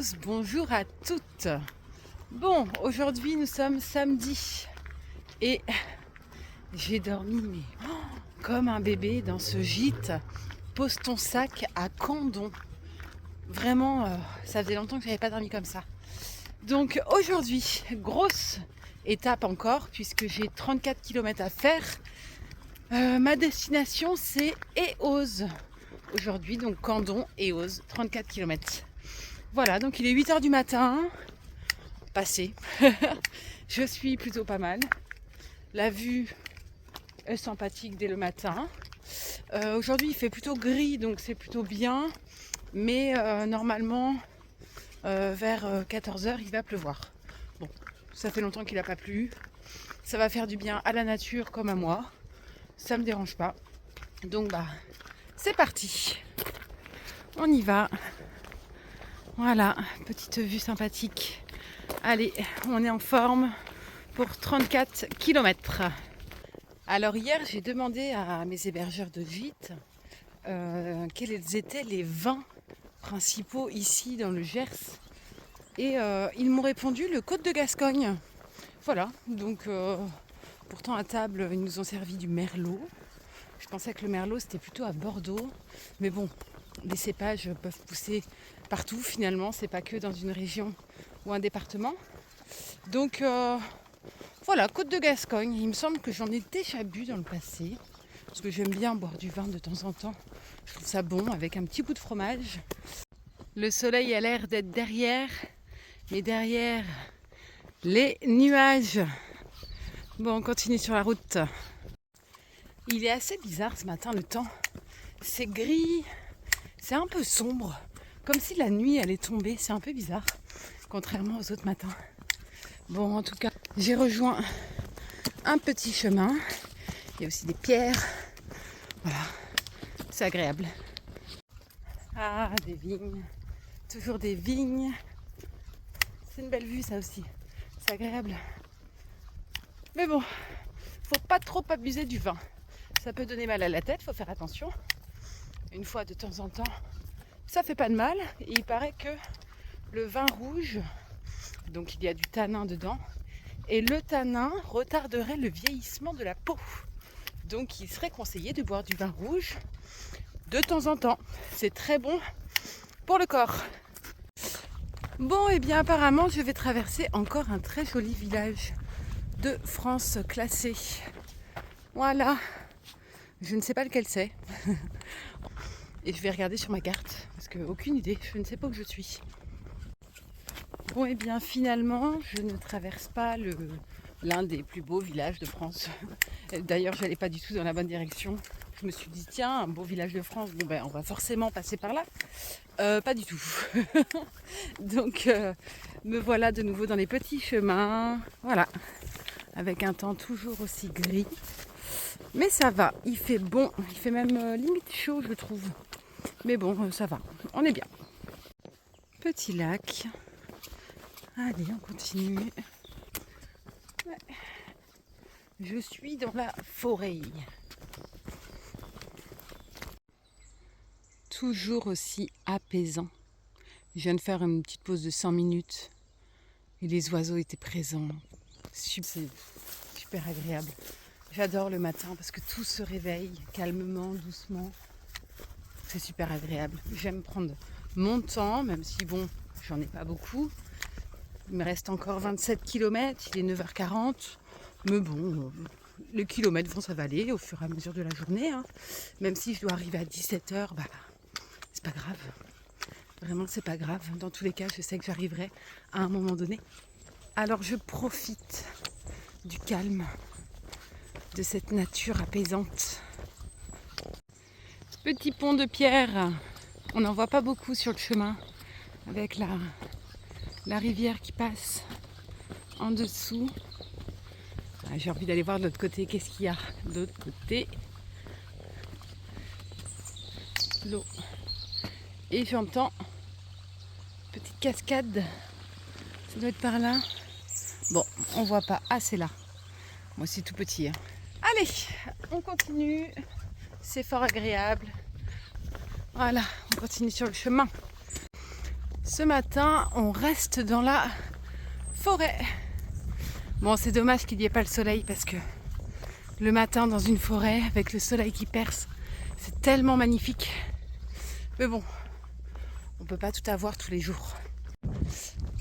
tous, bonjour à toutes. Bon, aujourd'hui nous sommes samedi et j'ai dormi comme un bébé dans ce gîte. Pose ton sac à Candon. Vraiment, ça faisait longtemps que je n'avais pas dormi comme ça. Donc aujourd'hui, grosse étape encore puisque j'ai 34 km à faire. Ma destination c'est Eauze. Aujourd'hui, donc Candon, Eauze, 34 km. Voilà, donc il est 8h du matin, passé. Je suis plutôt pas mal. La vue est sympathique dès le matin. Aujourd'hui, il fait plutôt gris, donc c'est plutôt bien. Mais normalement, vers 14h, il va pleuvoir. Bon, ça fait longtemps qu'il n'a pas plu. Ça va faire du bien à la nature comme à moi. Ça me dérange pas. Donc, c'est parti. On y va. Voilà, petite vue sympathique. Allez, on est en forme pour 34 km. Alors hier, j'ai demandé à mes hébergeurs de gîte quels étaient les vins principaux ici dans le Gers. Et ils m'ont répondu le Côte de Gascogne. Voilà, donc pourtant à table, ils nous ont servi du merlot. Je pensais que le merlot, c'était plutôt à Bordeaux. Mais bon, les cépages peuvent pousser partout finalement, c'est pas que dans une région ou un département. Donc voilà, Côte de Gascogne. Il me semble que j'en ai déjà bu dans le passé, parce que j'aime bien boire du vin de temps en temps. Je trouve ça bon avec un petit bout de fromage. Le soleil a l'air d'être derrière, mais derrière les nuages. Bon, on continue sur la route. Il est assez bizarre ce matin, le temps. C'est gris, c'est un peu sombre, comme si la nuit allait tomber. C'est un peu bizarre, contrairement aux autres matins. Bon, en tout cas, j'ai rejoint un petit chemin. Il y a aussi des pierres. Voilà, c'est agréable. Ah, des vignes. Toujours des vignes. C'est une belle vue, ça aussi. C'est agréable. Mais bon, faut pas trop abuser du vin. Ça peut donner mal à la tête, faut faire attention. Une fois de temps en temps, ça fait pas de mal. Et il paraît que le vin rouge, donc il y a du tanin dedans, et le tanin retarderait le vieillissement de la peau. Donc il serait conseillé de boire du vin rouge de temps en temps. C'est très bon pour le corps. Bon, et bien apparemment je vais traverser encore un très joli village de France classé. Voilà. Je ne sais pas lequel c'est. Et je vais regarder sur ma carte, parce que aucune idée, je ne sais pas où je suis. Bon, et bien finalement, je ne traverse pas l'un des plus beaux villages de France. D'ailleurs, je n'allais pas du tout dans la bonne direction. Je me suis dit, tiens, un beau village de France, bon ben on va forcément passer par là. Pas du tout. Donc, me voilà de nouveau dans les petits chemins. Voilà, avec un temps toujours aussi gris. Mais ça va, il fait bon, il fait même limite chaud je trouve. Mais bon, ça va, on est bien. Petit lac. Allez, on continue. Ouais. Je suis dans la forêt. Toujours aussi apaisant. Je viens de faire une petite pause de 5 minutes et les oiseaux étaient présents. C'est super agréable. J'adore le matin parce que tout se réveille calmement, doucement. C'est super agréable. J'aime prendre mon temps, même si bon, j'en ai pas beaucoup. Il me reste encore 27 km, il est 9h40. Mais bon, les kilomètres vont s'avaler au fur et à mesure de la journée. Même si je dois arriver à 17h, c'est pas grave. Vraiment, c'est pas grave. Dans tous les cas, je sais que j'arriverai à un moment donné. Alors je profite du calme, de cette nature apaisante. Petit pont de pierre, on n'en voit pas beaucoup sur le chemin, avec la rivière qui passe en dessous. J'ai envie d'aller voir de l'autre côté, qu'est-ce qu'il y a de l'autre côté. L'eau. Et j'entends une petite cascade, ça doit être par là. Bon, on voit pas, c'est là. Moi c'est tout petit. Allez, on continue. C'est fort agréable. Voilà, on continue sur le chemin. Ce matin, on reste dans la forêt. Bon, c'est dommage qu'il n'y ait pas le soleil parce que le matin dans une forêt avec le soleil qui perce, c'est tellement magnifique. Mais bon, on ne peut pas tout avoir tous les jours.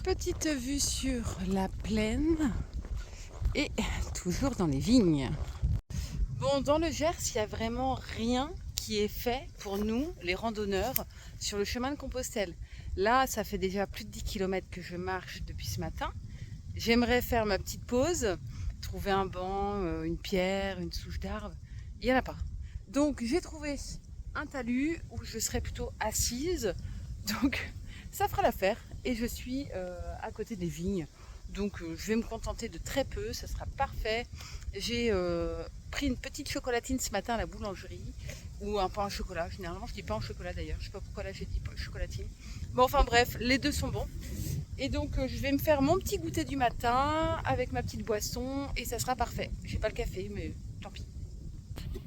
Petite vue sur la plaine et toujours dans les vignes. Bon, dans le Gers, il n'y a vraiment rien qui est fait pour nous, les randonneurs, sur le chemin de Compostelle. Là, ça fait déjà plus de 10 km que je marche depuis ce matin. J'aimerais faire ma petite pause, trouver un banc, une pierre, une souche d'arbre. Il n'y en a pas. Donc, j'ai trouvé un talus où je serai plutôt assise. Donc, ça fera l'affaire. Et je suis à côté des vignes. Donc je vais me contenter de très peu, ça sera parfait. J'ai pris une petite chocolatine ce matin à la boulangerie, ou un pain au chocolat. Généralement je dis pain au chocolat d'ailleurs, je sais pas pourquoi là j'ai dit chocolatine. Bon, enfin bref, les deux sont bons. Et donc je vais me faire mon petit goûter du matin avec ma petite boisson et ça sera parfait. J'ai pas le café mais tant pis.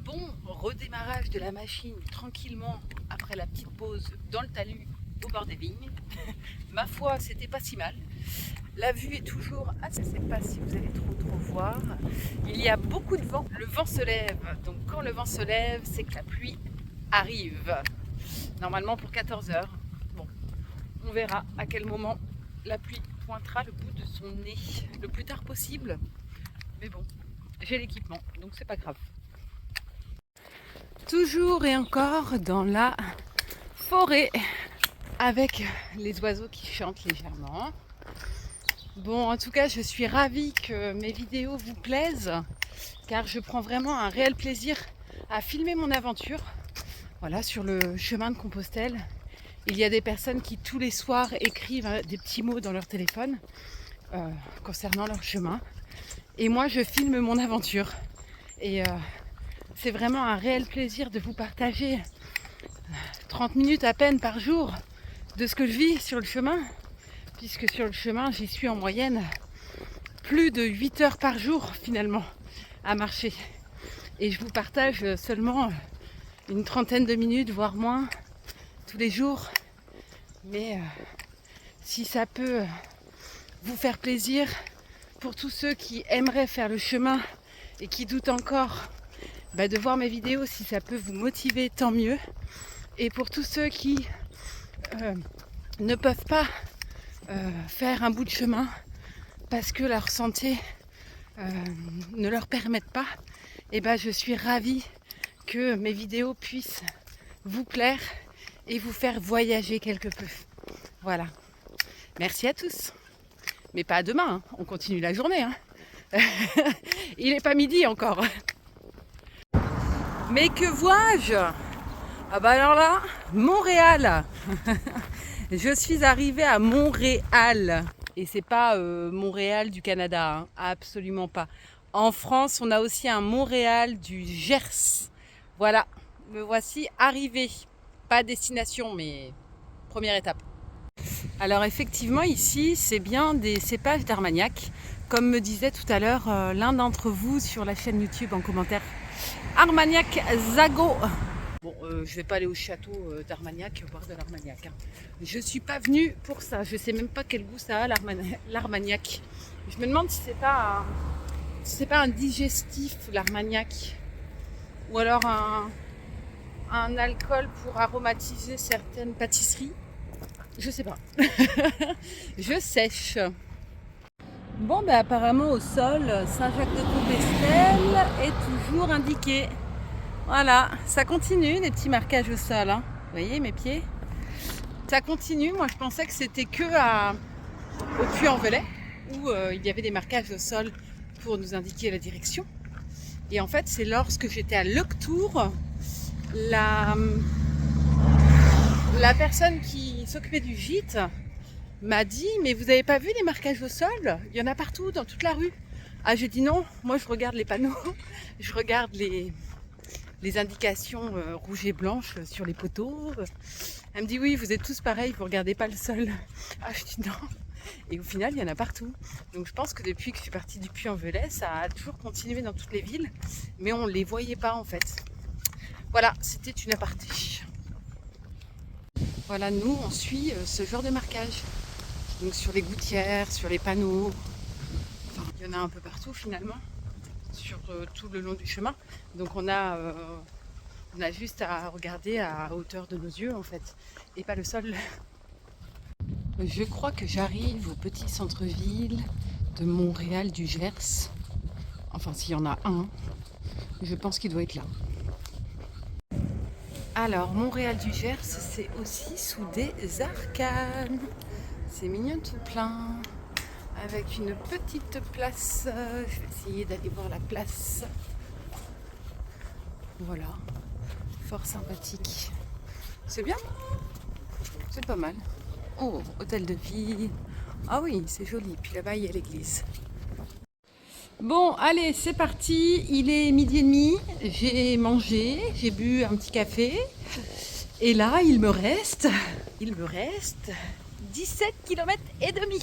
Bon, redémarrage de la machine tranquillement après la petite pause dans le talus au bord des vignes. Ma foi, c'était pas si mal. La vue est toujours assez, je ne sais pas si vous allez trop voir. Il y a beaucoup de vent. Le vent se lève. Donc quand le vent se lève, c'est que la pluie arrive. Normalement pour 14h. Bon, on verra à quel moment la pluie pointera le bout de son nez. Le plus tard possible. Mais bon, j'ai l'équipement, donc c'est pas grave. Toujours et encore dans la forêt avec les oiseaux qui chantent légèrement. Bon, en tout cas, je suis ravie que mes vidéos vous plaisent, car je prends vraiment un réel plaisir à filmer mon aventure. Voilà, sur le chemin de Compostelle, il y a des personnes qui tous les soirs écrivent des petits mots dans leur téléphone concernant leur chemin. Et moi, je filme mon aventure. Et c'est vraiment un réel plaisir de vous partager 30 minutes à peine par jour de ce que je vis sur le chemin. Puisque sur le chemin, j'y suis en moyenne plus de 8 heures par jour finalement à marcher. Et je vous partage seulement une trentaine de minutes, voire moins, tous les jours. Mais si ça peut vous faire plaisir, pour tous ceux qui aimeraient faire le chemin et qui doutent encore de voir mes vidéos, si ça peut vous motiver, tant mieux. Et pour tous ceux qui ne peuvent pas faire un bout de chemin parce que leur santé ne leur permette pas, et je suis ravie que mes vidéos puissent vous plaire et vous faire voyager quelque peu. Voilà. Merci à tous. Mais pas à demain, hein. On continue la journée. Hein. Il n'est pas midi encore. Mais que vois-je? Ah bah alors là, Montréal. Je suis arrivée à Montréal. Et c'est pas Montréal du Canada, hein. Absolument pas. En France, on a aussi un Montréal du Gers. Voilà, me voici arrivée. Pas destination, mais première étape. Alors effectivement, ici, c'est bien des cépages d'Armagnac. Comme me disait tout à l'heure l'un d'entre vous sur la chaîne YouTube en commentaire. Armagnac Zago. Bon, je vais pas aller au château d'Armagnac boire de l'Armagnac. Hein. Je suis pas venue pour ça. Je sais même pas quel goût ça a l'Armagnac. Je me demande si c'est pas un digestif l'Armagnac, ou alors un alcool pour aromatiser certaines pâtisseries. Je sais pas. Je sèche. Bon, apparemment au sol, Saint-Jacques-de-Compostelle est toujours indiqué. Voilà, ça continue, les petits marquages au sol. Hein. Vous voyez mes pieds? Ça continue. Moi, je pensais que c'était que au Puy-en-Velay où il y avait des marquages au sol pour nous indiquer la direction. Et en fait, c'est lorsque j'étais à Lectoure, la personne qui s'occupait du gîte m'a dit « Mais vous n'avez pas vu les marquages au sol? Il y en a partout, dans toute la rue. » Ah, j'ai dit non, moi je regarde les panneaux, je regarde les indications rouges et blanches sur les poteaux. Elle me dit oui, vous êtes tous pareils, vous regardez pas le sol. Ah, je dis non. Et au final, il y en a partout. Donc je pense que depuis que je suis partie du Puy-en-Velay, ça a toujours continué dans toutes les villes, mais on ne les voyait pas en fait. Voilà, c'était une aparté. Voilà, nous, on suit ce genre de marquage. Donc sur les gouttières, sur les panneaux. Enfin, il y en a un peu partout finalement, sur tout le long du chemin. Donc on a juste à regarder à hauteur de nos yeux en fait, et pas le sol. Je crois que j'arrive au petit centre-ville de Montréal du Gers. Enfin, s'il y en a un, je pense qu'il doit être là. Alors, Montréal du Gers, c'est aussi sous des arcanes. C'est mignon tout plein. Avec une petite place. Je vais essayer d'aller voir la place. Voilà. Fort sympathique. C'est bien. C'est pas mal. Oh, hôtel de ville. Ah oui, c'est joli. Puis là-bas, il y a l'église. Bon, allez, c'est parti. Il est 12h30. J'ai mangé, j'ai bu un petit café. Et là, il me reste 17 km et demi.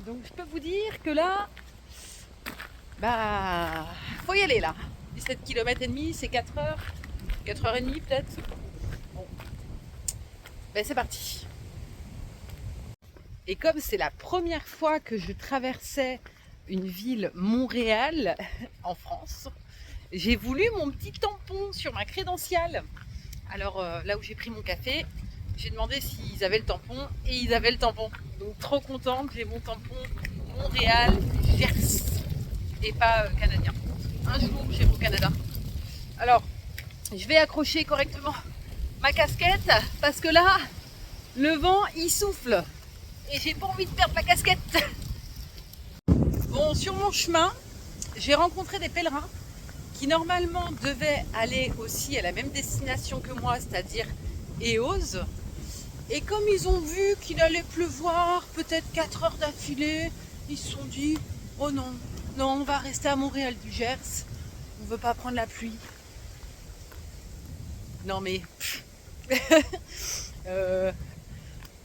Donc, je peux vous dire que là, bah, faut y aller là. 17 km et demi, c'est 4 heures. 4h30 peut-être. Bon, ben c'est parti. Et comme c'est la première fois que je traversais une ville, Montréal, en France, j'ai voulu mon petit tampon sur ma crédentiale. Alors là où j'ai pris mon café, j'ai demandé s'ils avaient le tampon et ils avaient le tampon. Donc trop contente, j'ai mon tampon Montréal, Gers et pas canadien. Un jour j'ai mon Canada. Alors je vais accrocher correctement ma casquette parce que là le vent il souffle et j'ai pas envie de perdre ma casquette. Bon, sur mon chemin, j'ai rencontré des pèlerins qui normalement devaient aller aussi à la même destination que moi, c'est-à-dire Eauze. Et comme ils ont vu qu'il allait pleuvoir peut-être 4 heures d'affilée, ils se sont dit « Oh non, non, on va rester à Montréal du Gers, on ne veut pas prendre la pluie. » Non mais...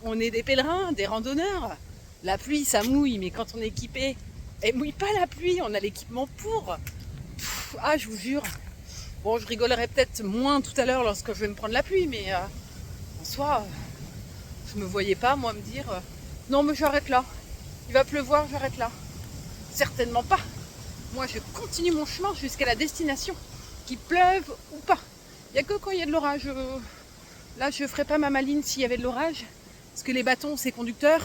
on est des pèlerins, des randonneurs. La pluie, ça mouille, mais quand on est équipé, elle mouille pas la pluie, on a l'équipement pour. Ah, je vous jure. Bon, je rigolerai peut-être moins tout à l'heure lorsque je vais me prendre la pluie, mais en soi, je me voyais pas, moi, me dire non, mais j'arrête là. Il va pleuvoir, j'arrête là. Certainement pas. Moi, je continue mon chemin jusqu'à la destination, qu'il pleuve ou pas. Il n'y a que quand il y a de l'orage. Là, je ferais pas ma maline s'il y avait de l'orage, parce que les bâtons, c'est conducteur,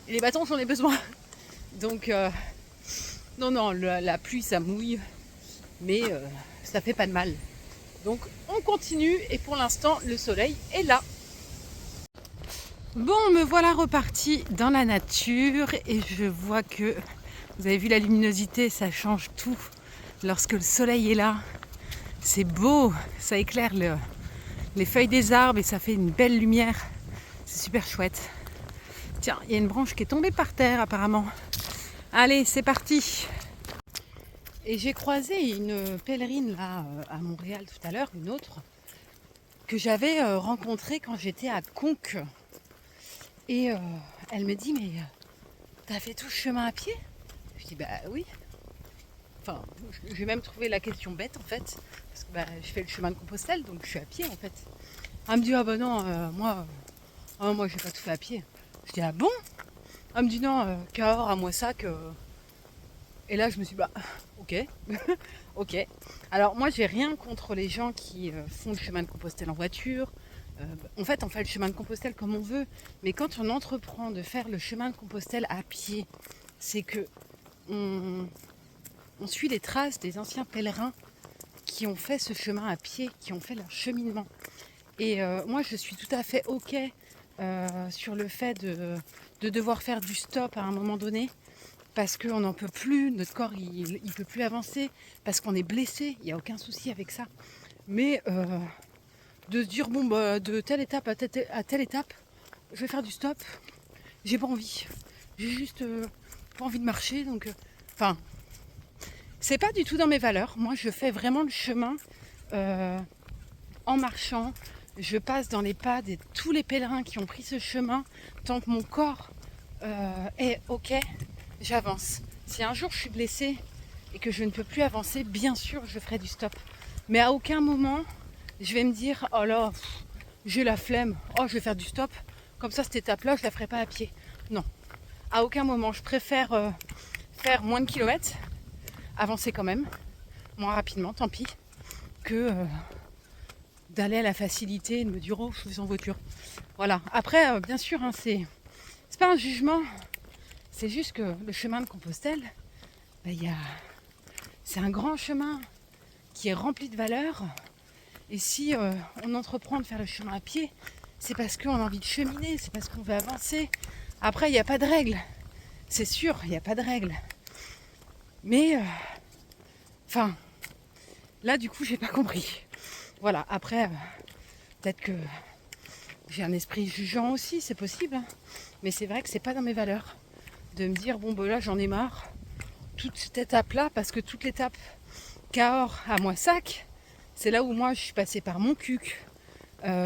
et les bâtons, j'en ai besoin. Donc, non, la pluie, ça mouille, mais ça fait pas de mal. Donc, on continue, et pour l'instant, le soleil est là. Bon, me voilà reparti dans la nature, et je vois que, vous avez vu la luminosité, ça change tout. Lorsque le soleil est là, c'est beau, ça éclaire les feuilles des arbres, et ça fait une belle lumière. C'est super chouette. Tiens, il y a une branche qui est tombée par terre apparemment. Allez, c'est parti. Et j'ai croisé une pèlerine là à Montréal tout à l'heure, une autre, que j'avais rencontrée quand j'étais à Conques. Et elle me dit, mais t'as fait tout ce chemin à pied? Je dis, bah oui. Enfin, j'ai même trouvé la question bête en fait, parce que bah, je fais le chemin de Compostelle, donc je suis à pied en fait. Elle me dit, ah bah non, moi j'ai pas tout fait à pied. Je dis, ah bon? Elle me dit, non, Cahors, à Moissac. Et là, je me suis dit, bah, ok, ok. Alors, moi, j'ai rien contre les gens qui font le chemin de Compostelle en voiture. En fait, on fait le chemin de Compostelle comme on veut. Mais quand on entreprend de faire le chemin de Compostelle à pied, c'est que on suit les traces des anciens pèlerins qui ont fait ce chemin à pied, qui ont fait leur cheminement. Et moi, je suis tout à fait ok sur le fait de devoir faire du stop à un moment donné, parce qu'on n'en peut plus, notre corps il peut plus avancer, parce qu'on est blessé, il n'y a aucun souci avec ça. Mais de se dire, bon, bah, de telle étape à telle étape, je vais faire du stop, j'ai pas envie. J'ai juste pas envie de marcher, donc... Enfin, c'est pas du tout dans mes valeurs. Moi, je fais vraiment le chemin en marchant. Je passe dans les pas de tous les pèlerins qui ont pris ce chemin. Tant que mon corps est ok, j'avance. Si un jour je suis blessée et que je ne peux plus avancer, bien sûr je ferai du stop. Mais à aucun moment je vais me dire, oh là, j'ai la flemme, oh je vais faire du stop, comme ça cette étape-là, je la ferai pas à pied. Non, à aucun moment. Je préfère faire moins de kilomètres, avancer quand même, moins rapidement, tant pis, que d'aller à la facilité et de me dire oh je vais en voiture. Voilà. Après, bien sûr, hein, c'est pas un jugement, c'est juste que le chemin de Compostelle, c'est un grand chemin qui est rempli de valeurs. Et si on entreprend de faire le chemin à pied, c'est parce qu'on a envie de cheminer, c'est parce qu'on veut avancer. Après, il n'y a pas de règles. C'est sûr, il n'y a pas de règles. Mais, là, du coup, j'ai pas compris. Voilà, après, peut-être que j'ai un esprit jugeant aussi, c'est possible. Hein. Mais c'est vrai que c'est pas dans mes valeurs. De me dire, bon, ben là, j'en ai marre. Toute cette étape-là, parce que toute l'étape Cahors à Moissac, c'est là où moi, je suis passée par Montcuq,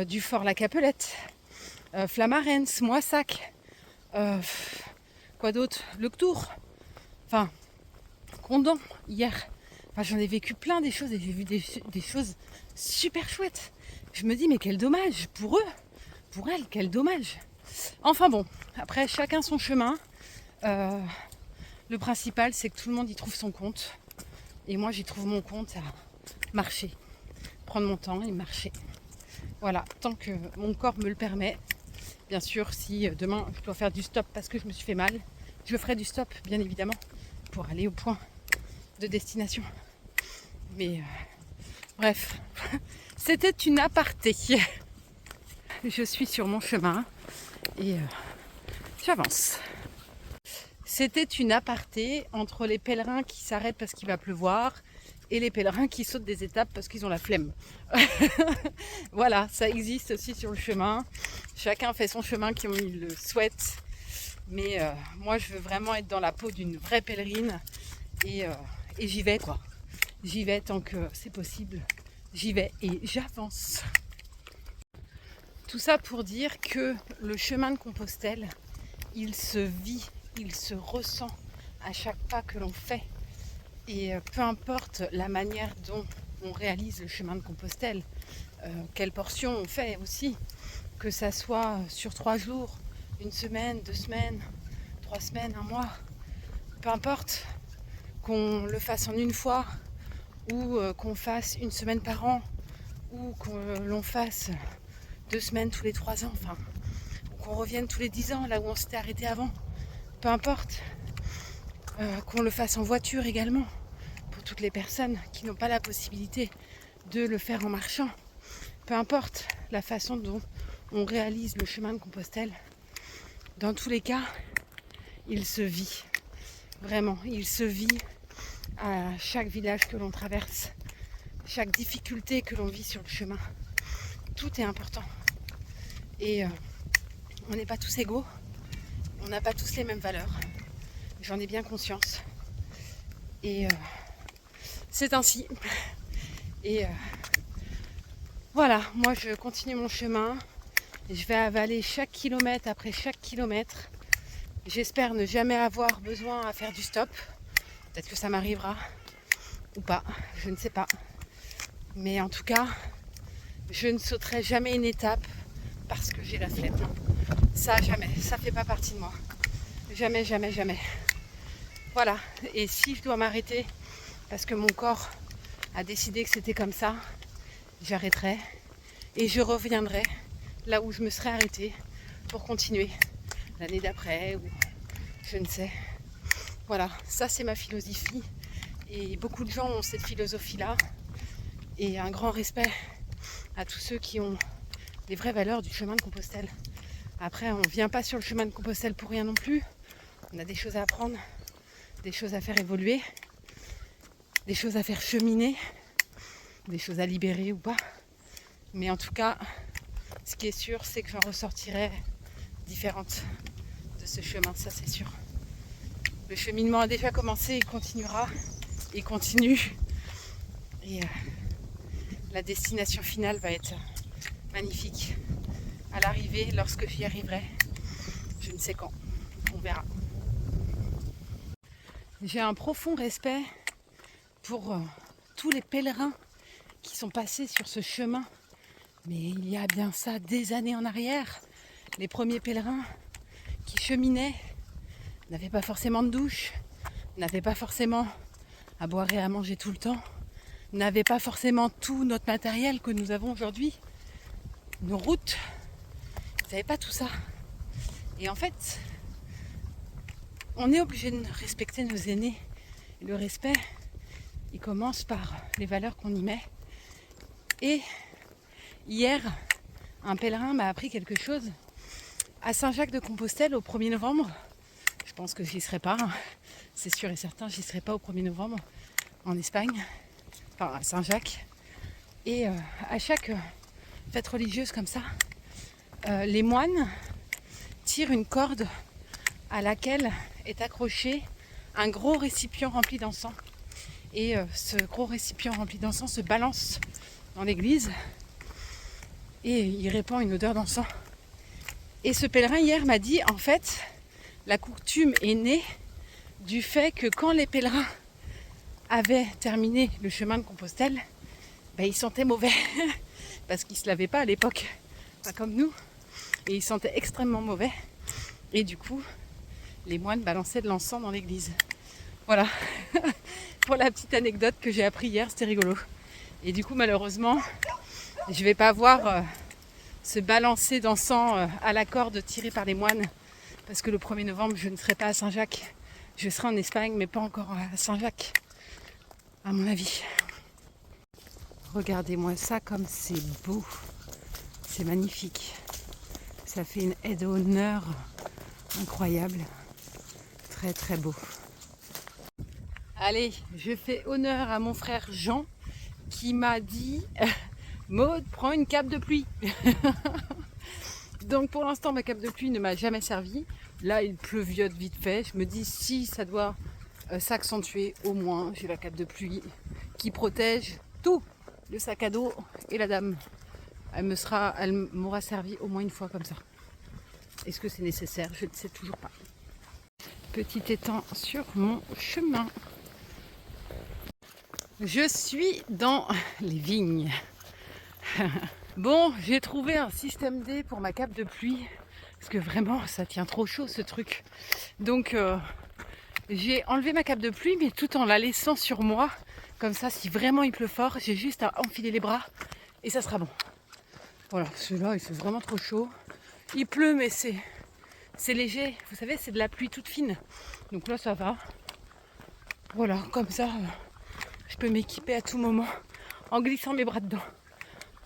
du Fort La Capelette, Flamarens, Moissac, quoi d'autre, Le Tour, enfin, Condom, hier. Enfin, j'en ai vécu plein des choses et j'ai vu des choses super chouettes. Je me dis, mais quel dommage pour eux, pour elles, quel dommage. Enfin bon, après, chacun son chemin. Le principal, c'est que tout le monde y trouve son compte. Et moi, j'y trouve mon compte à marcher, prendre mon temps et marcher. Voilà, tant que mon corps me le permet. Bien sûr, si demain je dois faire du stop parce que je me suis fait mal, je ferai du stop, bien évidemment, pour aller au point de destination. Mais bref, c'était une aparté. Je suis sur mon chemin et j'avance. C'était une aparté entre les pèlerins qui s'arrêtent parce qu'il va pleuvoir et les pèlerins qui sautent des étapes parce qu'ils ont la flemme. Voilà, ça existe aussi sur le chemin. Chacun fait son chemin comme il le souhaite. Mais moi, je veux vraiment être dans la peau d'une vraie pèlerine. Et j'y vais, quoi. J'y vais tant que c'est possible. J'y vais et j'avance. Tout ça pour dire que le chemin de Compostelle, il se vit, il se ressent à chaque pas que l'on fait. Et peu importe la manière dont on réalise le chemin de Compostelle, quelle portion on fait aussi, que ça soit sur 3 jours, 1 semaine, 2 semaines, 3 semaines, 1 mois, peu importe, qu'on le fasse en une fois ou qu'on fasse 1 semaine par an ou qu'on l'on fasse 2 semaines tous les 3 ans, enfin, ou qu'on revienne tous les 10 ans là où on s'était arrêté avant, peu importe, qu'on le fasse en voiture également pour toutes les personnes qui n'ont pas la possibilité de le faire en marchant, peu importe la façon dont on réalise le chemin de Compostelle, dans tous les cas, il se vit, vraiment, il se vit à chaque village que l'on traverse, chaque difficulté que l'on vit sur le chemin. Tout est important. Et on n'est pas tous égaux, on n'a pas tous les mêmes valeurs. J'en ai bien conscience. Et c'est ainsi. Et voilà, moi je continue mon chemin. Je vais avaler chaque kilomètre après chaque kilomètre. J'espère ne jamais avoir besoin à faire du stop. Peut-être que ça m'arrivera ou pas, je ne sais pas. Mais en tout cas, je ne sauterai jamais une étape parce que j'ai la flemme. Ça, jamais. Ça fait pas partie de moi. Jamais, jamais, jamais. Voilà. Et si je dois m'arrêter parce que mon corps a décidé que c'était comme ça, j'arrêterai et je reviendrai là où je me serais arrêtée pour continuer l'année d'après ou je ne sais. Voilà, ça c'est ma philosophie et beaucoup de gens ont cette philosophie-là et un grand respect à tous ceux qui ont les vraies valeurs du chemin de Compostelle. Après, on ne vient pas sur le chemin de Compostelle pour rien non plus. On a des choses à apprendre, des choses à faire évoluer, des choses à faire cheminer, des choses à libérer ou pas. Mais en tout cas, ce qui est sûr, c'est que j'en ressortirai différente de ce chemin, ça c'est sûr. Le cheminement a déjà commencé, il continuera, il continue. Et la destination finale va être magnifique. À l'arrivée, lorsque j'y arriverai, je ne sais quand, on verra. J'ai un profond respect pour tous les pèlerins qui sont passés sur ce chemin Mais il y a bien ça des années en arrière, les premiers pèlerins qui cheminaient n'avaient pas forcément de douche, n'avaient pas forcément à boire et à manger tout le temps, n'avaient pas forcément tout notre matériel que nous avons aujourd'hui, nos routes, ils n'avaient pas tout ça. Et en fait, on est obligé de respecter nos aînés. Et le respect, il commence par les valeurs qu'on y met. Et hier, un pèlerin m'a appris quelque chose. À Saint-Jacques-de-Compostelle, au 1er novembre, je pense que j'y serai pas, c'est sûr et certain, j'y serai pas au 1er novembre, en Espagne, enfin à Saint-Jacques. Et à chaque fête religieuse comme ça, les moines tirent une corde à laquelle est accroché un gros récipient rempli d'encens. Et ce gros récipient rempli d'encens se balance dans l'église et il répand une odeur d'encens. Et ce pèlerin hier m'a dit, en fait, la coutume est née du fait que quand les pèlerins avaient terminé le chemin de Compostelle, ils sentaient mauvais parce qu'ils ne se lavaient pas à l'époque, pas comme nous, et ils sentaient extrêmement mauvais. Et du coup, les moines balançaient de l'encens dans l'église. Voilà, pour la petite anecdote que j'ai appris hier, c'était rigolo. Et du coup, malheureusement, je ne vais pas voir ce balancer d'encens à la corde tiré par les moines, parce que le 1er novembre, je ne serai pas à Saint-Jacques. Je serai en Espagne, mais pas encore à Saint-Jacques, à mon avis. Regardez-moi ça comme c'est beau. C'est magnifique. Ça fait une aide au honneur incroyable. Très très beau. Allez, je fais honneur à mon frère Jean qui m'a dit Maud, prends une cape de pluie. Donc pour l'instant ma cape de pluie ne m'a jamais servi. Là il pleuviote vite fait. Je me dis si ça doit s'accentuer, au moins j'ai la cape de pluie qui protège tout, le sac à dos et la dame. Elle m'aura servi au moins une fois comme ça. Est-ce que c'est nécessaire? Je ne sais toujours pas. Petit étang sur mon chemin. Je suis dans les vignes. Bon, j'ai trouvé un système D pour ma cape de pluie. Parce que vraiment, ça tient trop chaud ce truc. Donc, j'ai enlevé ma cape de pluie, mais tout en la laissant sur moi. Comme ça, si vraiment il pleut fort, j'ai juste à enfiler les bras et ça sera bon. Voilà, celui-là, il fait vraiment trop chaud. Il pleut, mais c'est léger. Vous savez, c'est de la pluie toute fine. Donc là, ça va. Voilà, comme ça, je peux m'équiper à tout moment en glissant mes bras dedans.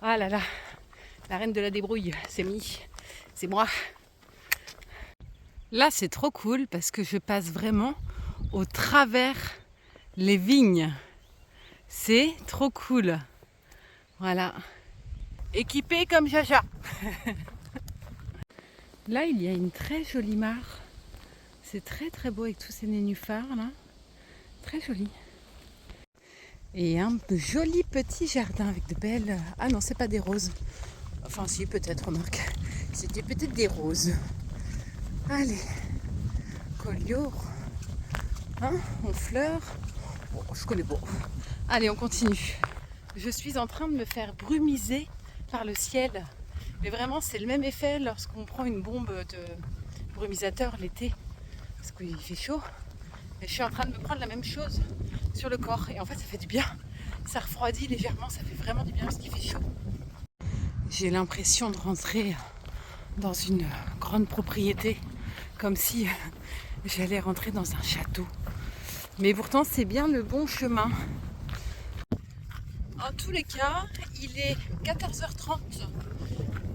Ah là là, la reine de la débrouille, c'est moi. Là, c'est trop cool parce que je passe vraiment au travers les vignes. C'est trop cool. Voilà. Équipé comme Jaja. Là, il y a une très jolie mare. C'est très très beau avec tous ces nénuphars là. Très joli. Et un joli petit jardin avec de belles... Ah non, c'est pas des roses. Enfin si, peut-être, remarque. C'était peut-être des roses. Allez. Collioure. Hein, on fleure. Bon, je connais pas. Allez, on continue. Je suis en train de me faire brumiser par le ciel. Mais vraiment, c'est le même effet lorsqu'on prend une bombe de brumisateur l'été. Parce qu'il fait chaud. Et je suis en train de me prendre la même chose sur le corps. Et en fait, ça fait du bien. Ça refroidit légèrement. Ça fait vraiment du bien parce qu'il fait chaud. J'ai l'impression de rentrer dans une grande propriété. Comme si j'allais rentrer dans un château. Mais pourtant, c'est bien le bon chemin. En tous les cas, il est 14h30.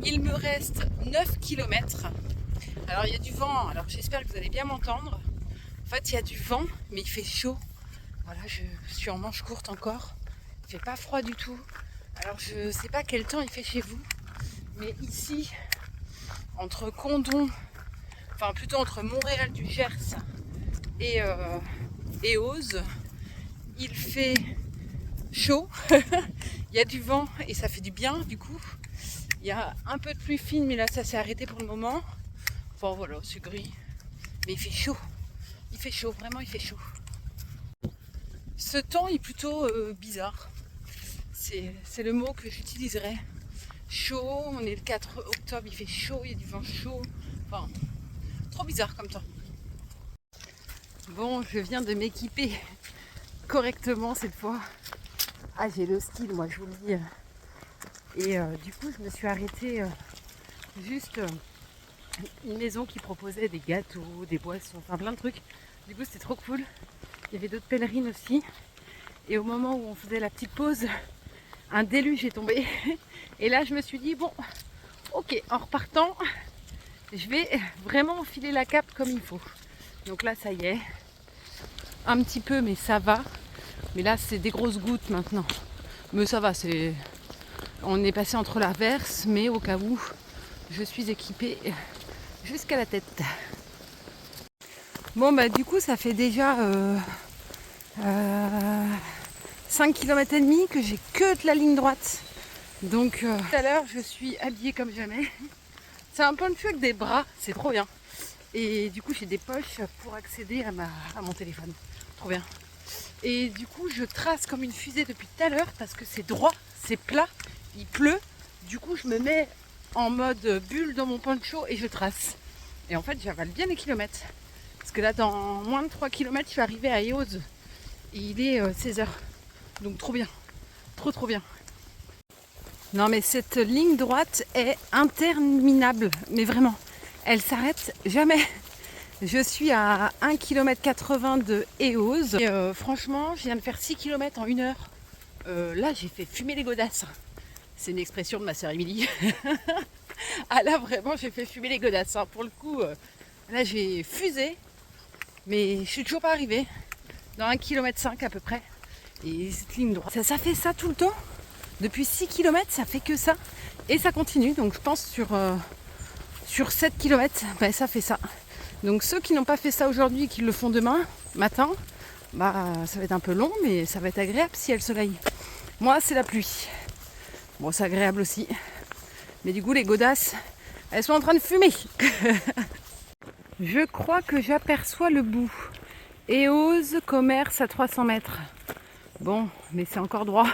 Il me reste 9 km. Alors, il y a du vent. Alors, j'espère que vous allez bien m'entendre. En fait, il y a du vent, mais il fait chaud. Voilà, je suis en manche courte encore. Il fait pas froid du tout. Alors, je sais pas quel temps il fait chez vous. Mais ici, entre Condom, enfin plutôt entre Montréal du Gers et Eauze, il fait chaud. Il y a du vent et ça fait du bien du coup. Il y a un peu de pluie fine, mais là ça s'est arrêté pour le moment. Enfin voilà, c'est gris. Mais il fait chaud. Il fait chaud, vraiment il fait chaud. Ce temps est plutôt bizarre. C'est le mot que j'utiliserais. Je chaud, on est le 4 octobre, il fait chaud, il y a du vent chaud. Enfin, trop bizarre comme temps. Bon, je viens de m'équiper correctement cette fois. Ah, j'ai le style, moi, je vous le dis. Et du coup, je me suis arrêtée juste une maison qui proposait des gâteaux, des boissons, enfin plein de trucs. Du coup, c'était trop cool. Il y avait d'autres pèlerines aussi. Et au moment où on faisait la petite pause, un déluge est tombé. Et là, je me suis dit, bon, ok, en repartant, je vais vraiment enfiler la cape comme il faut. Donc là, ça y est. Un petit peu, mais ça va. Mais là, c'est des grosses gouttes maintenant. Mais ça va, on est passé entre l'averse, mais au cas où, je suis équipée jusqu'à la tête. Bon, bah du coup, ça fait déjà 5 km et demi que j'ai que de la ligne droite. Donc tout à l'heure, je suis habillée comme jamais. C'est un poncho avec des bras, c'est trop bien. Et du coup, j'ai des poches pour accéder à mon téléphone. Trop bien. Et du coup, je trace comme une fusée depuis tout à l'heure parce que c'est droit, c'est plat, il pleut. Du coup, je me mets en mode bulle dans mon poncho et je trace. Et en fait, j'avale bien les kilomètres. Parce que là, dans moins de 3 km, je suis arrivée à Eauze. Et il est 16h. Donc trop bien. Trop bien. Non mais cette ligne droite est interminable. Mais vraiment, elle s'arrête jamais. Je suis à 1,80 km de Eauze. Et franchement, je viens de faire 6 km en 1 heure. Là, j'ai fait fumer les godasses. C'est une expression de ma sœur Émilie. Ah là, vraiment, j'ai fait fumer les godasses. Pour le coup, là, j'ai fusé. Mais je suis toujours pas arrivée. Dans 1,5 km à peu près. Et cette ligne droite. Ça fait ça tout le temps. Depuis 6 km, ça fait que ça. Et ça continue. Donc je pense sur 7 km, ben, ça fait ça. Donc ceux qui n'ont pas fait ça aujourd'hui et qui le font demain matin, bah ça va être un peu long, mais ça va être agréable si il y a le soleil. Moi, c'est la pluie. Bon, c'est agréable aussi. Mais du coup, les godasses, elles sont en train de fumer. Je crois que j'aperçois le bout. Eauze commerce à 300 mètres. Bon, mais c'est encore droit.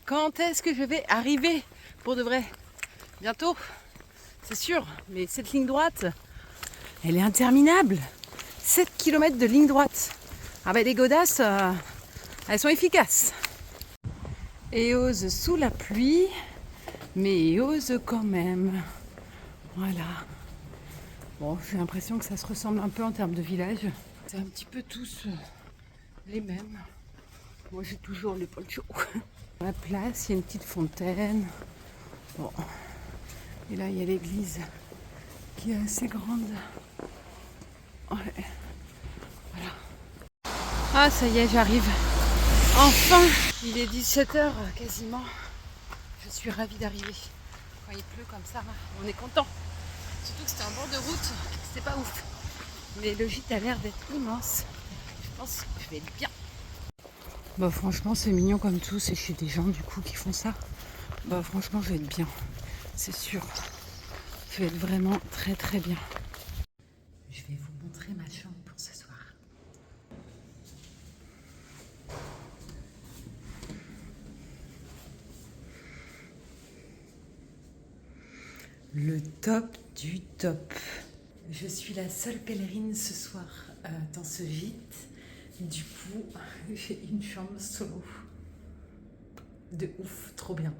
Quand est-ce que je vais arriver pour de vrai? Bientôt, c'est sûr. Mais cette ligne droite, elle est interminable. 7 km de ligne droite. Ah ben les godasses, elles sont efficaces. Eauze sous la pluie, mais Eauze quand même. Voilà. Bon, j'ai l'impression que ça se ressemble un peu en termes de village. C'est un petit peu tous les mêmes. Moi, j'ai toujours les ponchos. À la place, il y a une petite fontaine. Bon. Et là, il y a l'église qui est assez grande. Ouais. Voilà. Ah, ça y est, j'arrive. Enfin, il est 17h quasiment. Je suis ravie d'arriver. Quand il pleut comme ça, on est content. Surtout que c'était en bord de route, c'était pas ouf. Mais le gîte a l'air d'être immense. Je pense que je vais être bien. Bah franchement, c'est mignon comme tout. C'est chez des gens du coup qui font ça. Bah franchement, je vais être bien. C'est sûr. Je vais être vraiment très bien. Je vais vous montrer ma chambre pour ce soir. Le top du top. Je suis la seule pèlerine ce soir dans ce gîte. Du coup, j'ai une chambre solo. De ouf, trop bien.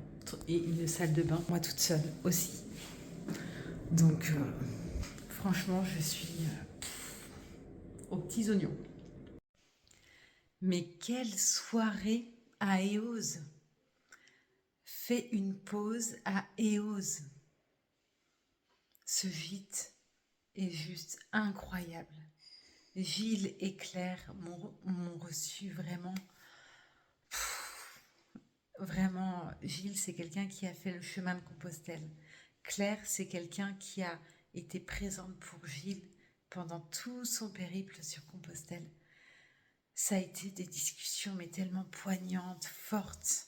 Et une salle de bain, moi toute seule aussi. Donc, franchement, je suis aux petits oignons. Mais quelle soirée à Eauze! Fais une pause à Eauze. Ce gîte est juste incroyable. Gilles et Claire m'ont reçu vraiment. Vraiment, Gilles, c'est quelqu'un qui a fait le chemin de Compostelle. Claire, c'est quelqu'un qui a été présente pour Gilles pendant tout son périple sur Compostelle. Ça a été des discussions, mais tellement poignantes, fortes.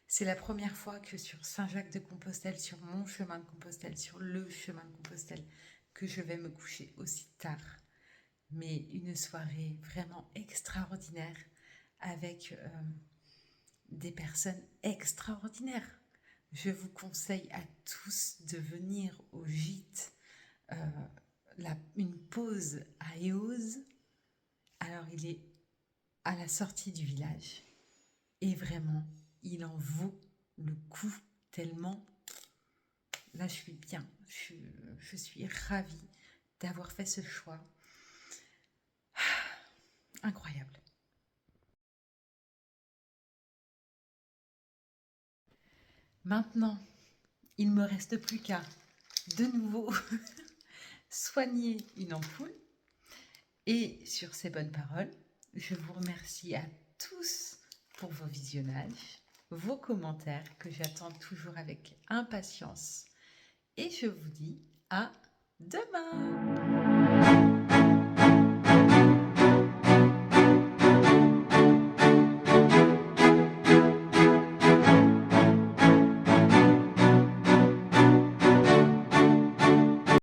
C'est la première fois que sur Saint-Jacques-de-Compostelle, sur mon chemin de Compostelle, sur le chemin de Compostelle, que je vais me coucher aussi tard. Mais une soirée vraiment extraordinaire avec des personnes extraordinaires. Je vous conseille à tous de venir au gîte, une pause à Eauze. Alors, il est à la sortie du village et vraiment, il en vaut le coup tellement. Là, je suis bien, je suis ravie d'avoir fait ce choix. Incroyable. Maintenant, il ne me reste plus qu'à de nouveau soigner une ampoule. Et sur ces bonnes paroles, je vous remercie à tous pour vos visionnages, vos commentaires que j'attends toujours avec impatience. Et je vous dis à demain!